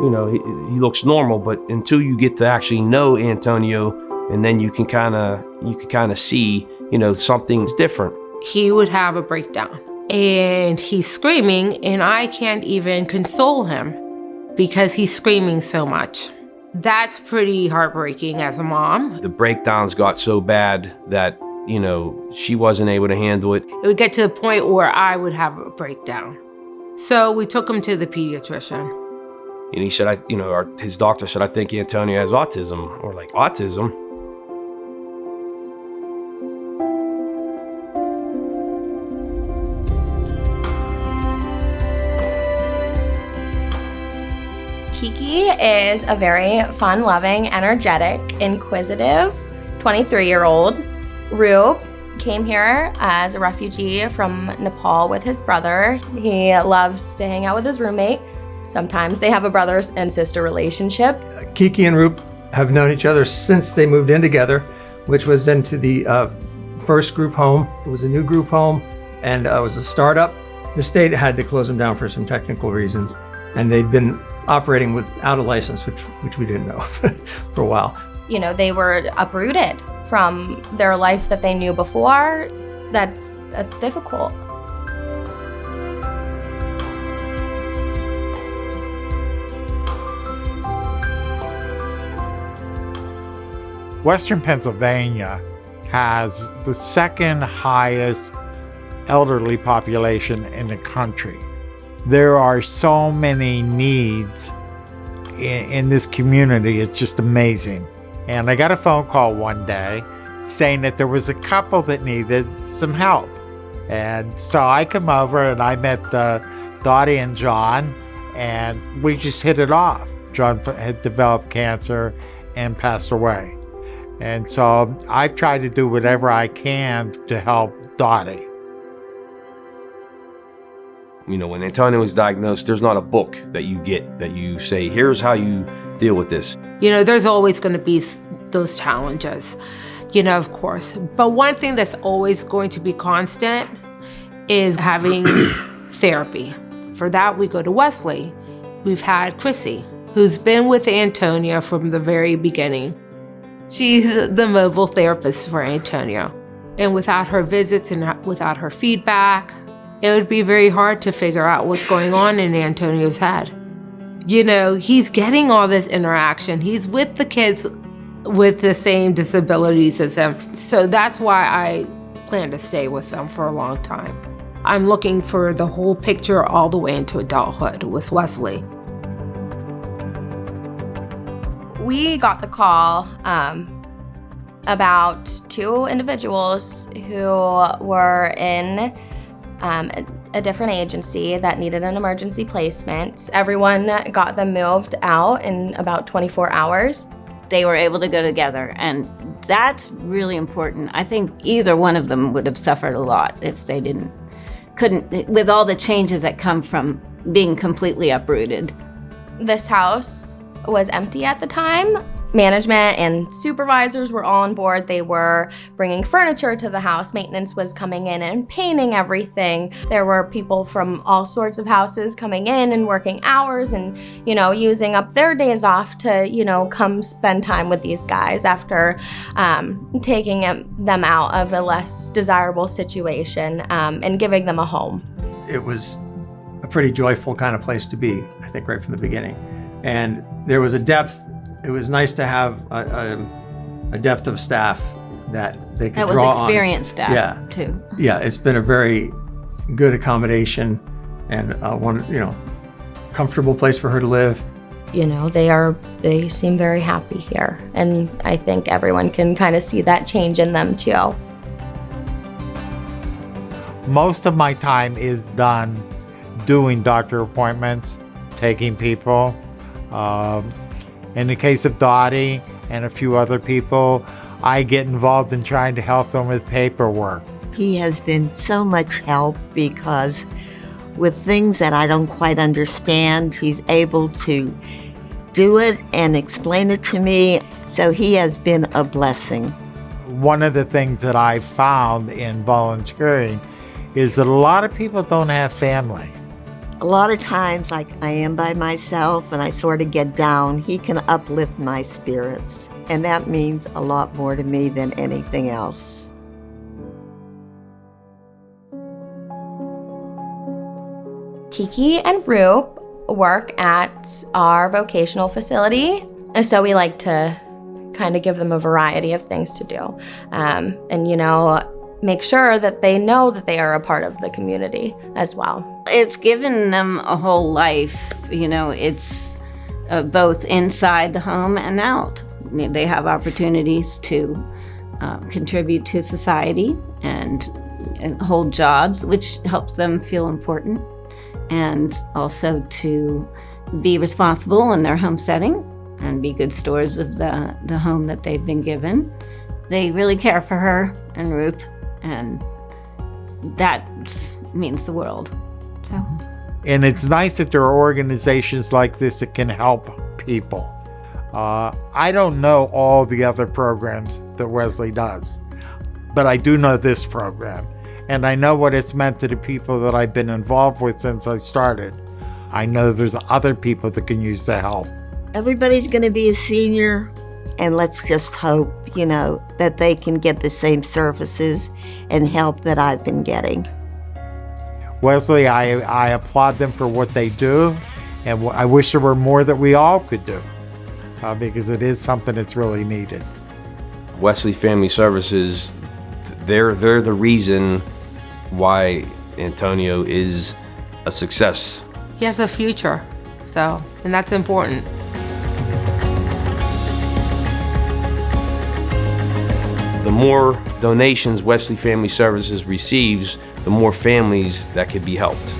he looks normal, but until you get to actually know Antonio, and then you can kind of see, something's different. He would have a breakdown and he's screaming and I can't even console him because he's screaming so much. That's pretty heartbreaking as a mom. The breakdowns got so bad that, she wasn't able to handle it. It would get to the point where I would have a breakdown. So we took him to the pediatrician. And he said, his doctor said, I think Antonio has autism, or like autism. Kiki is a very fun-loving, energetic, inquisitive 23-year-old. Roop came here as a refugee from Nepal with his brother. He loves to hang out with his roommate. Sometimes they have a brother and sister relationship. Kiki and Roop have known each other since they moved in together, which was into the first group home. It was a new group home, and it was a startup. The state had to close them down for some technical reasons, and they'd been operating without a license, which we didn't know for a while. They were uprooted from their life that they knew before. That's difficult. Western Pennsylvania has the second highest elderly population in the country. There are so many needs in this community. It's just amazing. And I got a phone call one day saying that there was a couple that needed some help. And so I come over and I met Dottie and John, and we just hit it off. John had developed cancer and passed away. And so I've tried to do whatever I can to help Dottie. When Antonio was diagnosed, there's not a book that you get that you say, here's how you deal with this. There's always going to be those challenges, of course. But one thing that's always going to be constant is having therapy. For that, we go to Wesley. We've had Chrissy, who's been with Antonio from the very beginning. She's the mobile therapist for Antonio. And without her visits and without her feedback, it would be very hard to figure out what's going on in Antonio's head. He's getting all this interaction. He's with the kids with the same disabilities as him. So that's why I plan to stay with them for a long time. I'm looking for the whole picture all the way into adulthood with Wesley. We got the call about two individuals who were in a different agency that needed an emergency placement. Everyone got them moved out in about 24 hours. They were able to go together, and that's really important. I think either one of them would have suffered a lot if they couldn't, with all the changes that come from being completely uprooted. This house was empty at the time. Management and supervisors were all on board. They were bringing furniture to the house. Maintenance was coming in and painting everything. There were people from all sorts of houses coming in and working hours and, using up their days off to, come spend time with these guys after taking them out of a less desirable situation and giving them a home. It was a pretty joyful kind of place to be, I think, right from the beginning. And there was a depth. It was nice to have a depth of staff that they could draw on. That was experienced staff, too. Yeah, it's been a very good accommodation and comfortable place for her to live. They seem very happy here. And I think everyone can kind of see that change in them, too. Most of my time is done doing doctor appointments, taking people. In the case of Dottie and a few other people, I get involved in trying to help them with paperwork. He has been so much help because with things that I don't quite understand, he's able to do it and explain it to me. So he has been a blessing. One of the things that I found in volunteering is that a lot of people don't have family. A lot of times, like I am by myself and I sort of get down, he can uplift my spirits. And that means a lot more to me than anything else. Kiki and Rue work at our vocational facility, and so we like to kind of give them a variety of things to do, and make sure that they know that they are a part of the community as well. It's given them a whole life, it's both inside the home and out. They have opportunities to contribute to society and hold jobs, which helps them feel important, and also to be responsible in their home setting and be good stewards of the home that they've been given. They really care for her and Roop, and that means the world. So. And it's nice that there are organizations like this that can help people. I don't know all the other programs that Wesley does, but I do know this program. And I know what it's meant to the people that I've been involved with since I started. I know there's other people that can use the help. Everybody's going to be a senior, and let's just hope, that they can get the same services and help that I've been getting. Wesley, I applaud them for what they do, and I wish there were more that we all could do, because it is something that's really needed. Wesley Family Services, they're the reason why Antonio is a success. He has a future, and that's important. The more donations Wesley Family Services receives, the more families that could be helped.